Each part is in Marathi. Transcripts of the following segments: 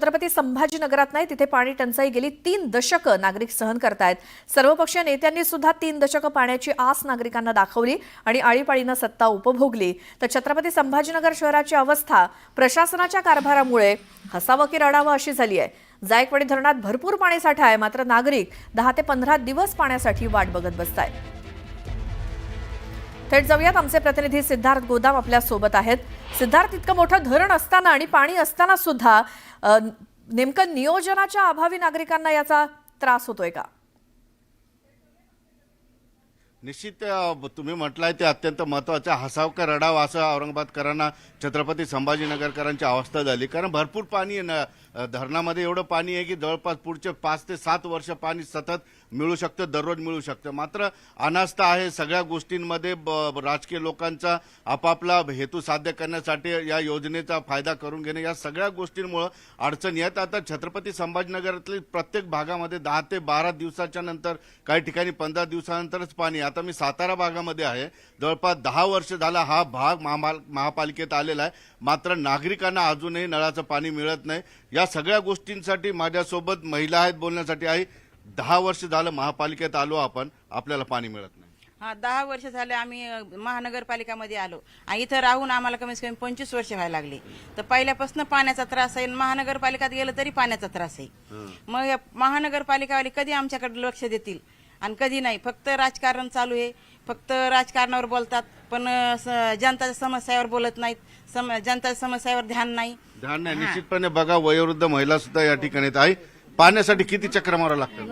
छत्रपती संभाजीनगरात नाही, तिथे पाणी टंचाई गेली 3 दशकं नागरिक सहन करतायत। सर्वपक्षीय नेत्यांनी सुद्धा 3 दशकं पाण्याची आस नागरिकांना दाखवली आणि आळीपाळीनं सत्ता उपभोगली। तर छत्रपती संभाजीनगर शहराची अवस्था प्रशासनाच्या कारभारामुळे हसावं की रडावं अशी झाली आहे। जायकवाडी धरणात भरपूर पाणीसाठा आहे, मात्र नागरिक 10 ते 15 दिवस पाण्यासाठी वाट बघत बसतायत। थेट जाऊयात, आमचे प्रतिनिधी सिद्धार्थ गोदाम आपल्या सोबत आहेत। सिद्धार्थ, इतकं मोठं धरण असताना आणि पाणी असताना सुद्धा नेमकं नियोजनाच्या अभावी नागरिकांना याचा त्रास होतोय का? निश्चित तुम्ही म्हटलंय ते अत्यंत महत्त्वाचं, हसाव का रडाव असं औरंगाबादकरांना छत्रपती संभाजीनगरकरांची अवस्था झाली। कारण भरपूर पाणी धरणामध्ये एवढं पाणी आहे की जवळपास पुढचे 5 ते 7 वर्ष पाणी सतत मिळू शकतं, दररोज मिळू शकतं। मात्र अनास्था आहे सगळ्या गोष्टींमध्ये, राजकीय लोकांचा आपापला हेतू साध्य करण्यासाठी या योजनेचा फायदा करून घेणे, या सगळ्या गोष्टींमुळे अडचणी आहेत। आता छत्रपती संभाजीनगरातली प्रत्येक भागामध्ये 10 ते 12 दिवसाच्या नंतर, काही ठिकाणी 15 दिवसानंतरच पाणी। आता मी सातारा भागामध्ये आहे, जवळपास 10 वर्ष झाला हा भाग महापालिकेत आलेला आहे, मात्र नागरिकांना अजूनही नळाचं पाणी मिळत नाही। या सगळ्या गोष्टींसाठी माझ्यासोबत महिला आहेत बोलण्यासाठी आहे। 10 वर्ष झालं महापालिकेत आलो आपण, आपल्याला पाणी मिळत नाही। हा, 10 वर्ष झाले आम्ही महानगरपालिकामध्ये आलो आणि इथं राहून आम्हाला कमीत कमी 25 वर्ष व्हायला लागली। तर पहिल्यापासून पाण्याचा त्रास आहे, महानगरपालिकात गेलं तरी पाण्याचा त्रास आहे। मग या महानगरपालिकावाले कधी आमच्याकडे लक्ष देतील आणि कधी नाही। फक्त राजकारण चालू आहे, फक्त राजकारणावर बोलतात, पण जनताच्या समस्यावर बोलत नाहीत, जनताच्या समस्यावर ध्यान नाही। निश्चितपणे बघा, वयोवृद्ध महिला सुद्धा या ठिकाणी आहे। पाण्यासाठी किती चक्र मारावं लागतं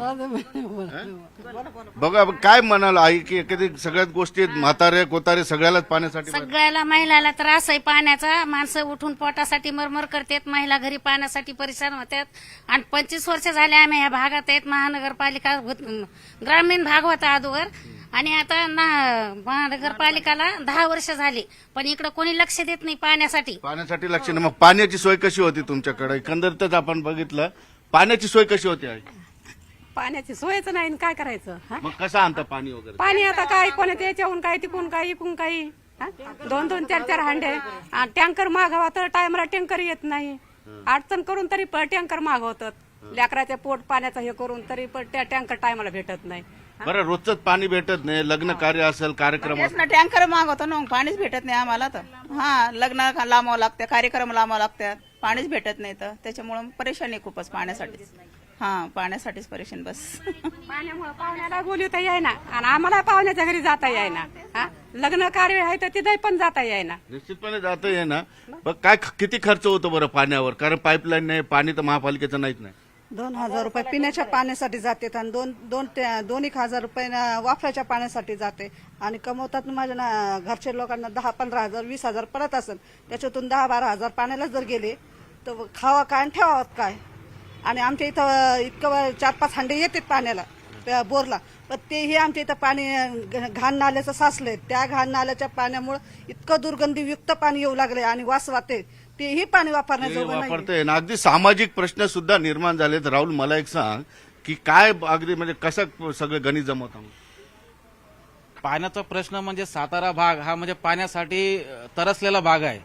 बघा, काय म्हणाल आई की कधी सगळ्याच गोष्टी म्हातारे कोतारे सगळ्यालाच पाण्यासाठी, सगळ्याला महिलाला त्रास आहे पाण्याचा। माणसं उठून पोटासाठी मरमर करतात, महिला घरी पाण्यासाठी परेशान होतात। आणि 25 वर्ष झाले आम्ही ह्या भागात आहेत। महानगरपालिका ग्रामीण भाग होता अगोदर, आणि आता महानगरपालिकाला 10 वर्ष झाली, पण इकडे कोणी लक्ष देत नाही पाण्यासाठी लक्ष नाही। मग पाण्याची सोय कशी होती तुमच्याकडे? एकंदरीतच आपण बघितलं, पाण्याची सोय कशी होती आई? पाण्याची सोयच नाही, काय करायचं? मग कसं आणता पाणी वगैरे? पाणी आता काय, कोणाच्या याच्याहून काय, तिकून काय, इकून काही, 2-2, 4-4 हांडे। टँकर मागावा तर टायमला टँकर येत नाही, अडचण करून तरी टँकर मागवतात। लेकराच्या पोट पाण्याचं हे करून तरी त्या टँकर टायमाला भेटत नाही। बरं, रोजच पाणी भेटत नाही, लग्न कार्य असेल, कार्यक्रम असेल, टँकर मागवतो ना, पाणीच भेटत नाही आम्हाला। तर लग्न लांबावं लागतं, कार्यक्रम लांबावं लागतात, पाणीच भेटत नाही। तर त्याच्यामुळे परेशानी खूपच पाण्यासाठीच, पाण्यासाठीच परेशान बस। पाण्यामुळे पाहुण्याला बोलवता येईना आणि आम्हाला पाहुण्याच्या घरी जाता येईना। लग्न कार्य आहे तर तिथे पण जाता येईना। निश्चितपणे जाता येईना। पण काय किती खर्च होतो बरं पाण्यावर? कारण पाईपलाईन नाही, पाणी तर महापालिकेचं नाहीच नाही। 2,000 रुपये पिण्याच्या पाण्यासाठी जाते आणि 2,000 रुपये वापराच्या पाण्यासाठी जाते। आणि कमवतात माझ्या घरच्या लोकांना 10-15 हजार 20,000 पडत असेल, त्याच्यातून 10-12 हजार पाण्याला जर गेले तर खावा काय आणि ठेवावं काय? आणि आमच्या इथं इतकं 4-5 हांडे येतात पाण्याला बोरला, पण तेही आमच्या इथं पाणी घाण नाल्याचं साचलंय। त्या घाण नाल्याच्या पाण्यामुळे इतकं दुर्गंधीयुक्त पाणी येऊ लागले आणि वास वाटते, तेही पाणी वापरण्याजोगं नाही। वापरते ना। अगदी सामाजिक प्रश्न सुद्धा निर्माण झालेत। राहुल, मला एक सांग की काय अगदी म्हणजे कसं सगळं गणित जमवता? पाण्याचा प्रश्न म्हणजे सातारा भाग हा म्हणजे पाण्यासाठी तरसलेला भाग आहे।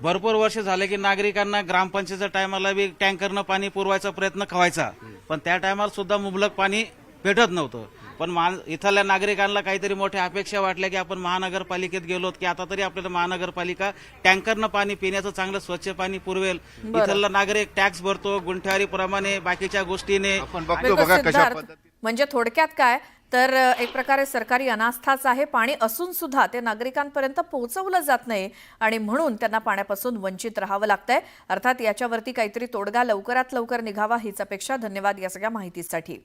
भरपूर वर्ष झाले की नागरिकांना ग्रामपंचायतीच्या टायमाला बी टँकरनं पाणी पुरवायचा प्रयत्न करायचा, पण त्या टायमाला सुद्धा मुबलक पाणी भेटत नव्हतं। पण इथल्या नागरिकांना काहीतरी मोठ्या अपेक्षा वाटल्या की आपण महानगरपालिकेत गेलोत की आता तरी आपल्याला महानगरपालिका टँकरनं पाणी, पिण्याचं चांगलं स्वच्छ पाणी पुरवेल। इथला नागरिक टॅक्स भरतो गुंठेवारीप्रमाणे, बाकीच्या गोष्टीने आपण बघतो बघा कशा पद्धतीने। म्हणजे थोडक्यात काय तर एक प्रकारे सरकारी अनास्थाच आहे। पाणी असून सुद्धा ते नागरिकांपर्यंत पोहोचवलं जात नाही आणि म्हणून त्यांना पाण्यापासून वंचित राहावं लागतंय। अर्थात याच्यावरती काहीतरी तोडगा लवकरात लवकर निघावा हीच अपेक्षा। धन्यवाद या सगळ्या माहितीसाठी।